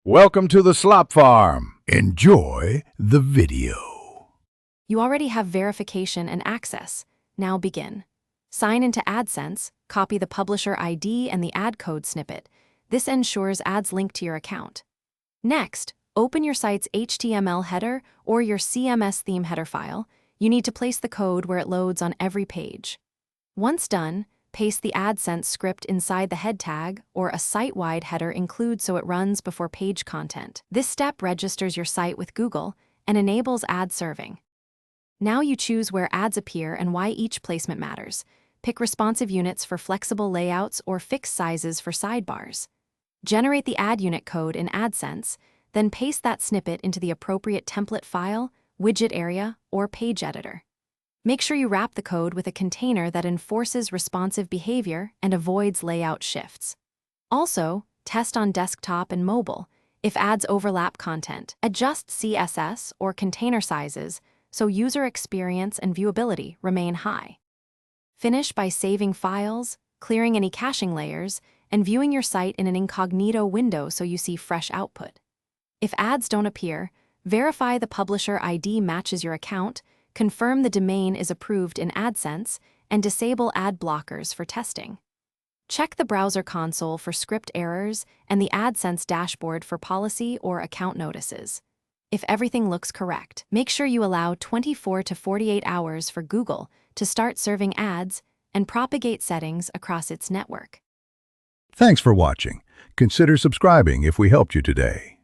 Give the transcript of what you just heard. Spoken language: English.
Welcome to the Slop Farm. Enjoy the video. You already have verification and access. Now begin. Sign into Adsense, copy the publisher ID and the ad code snippet. This ensures ads link to your account. Next, open your site's HTML header or your CMS theme header file. You need to place the code where it loads on every page. Once done, paste the Adsense script inside the head tag or a site-wide header include so it runs before page content. This step registers your site with Google and enables ad serving. Now you choose where ads appear and why each placement matters. Pick responsive units for flexible layouts or fixed sizes for sidebars. Generate the ad unit code in Adsense, then paste that snippet into the appropriate template file, widget area, or page editor. Make sure you wrap the code with a container that enforces responsive behavior and avoids layout shifts. Also, test on desktop and mobile. If ads overlap content, adjust CSS or container sizes so user experience and viewability remain high. Finish by saving files, clearing any caching layers, and viewing your site in an incognito window so you see fresh output. If ads don't appear, verify the publisher ID matches your account, confirm the domain is approved in Adsense, and disable ad blockers for testing. Check the browser console for script errors and the Adsense dashboard for policy or account notices. If everything looks correct, make sure you allow 24 to 48 hours for Google to start serving ads and propagate settings across its network. Thanks for watching. Consider subscribing if we helped you today.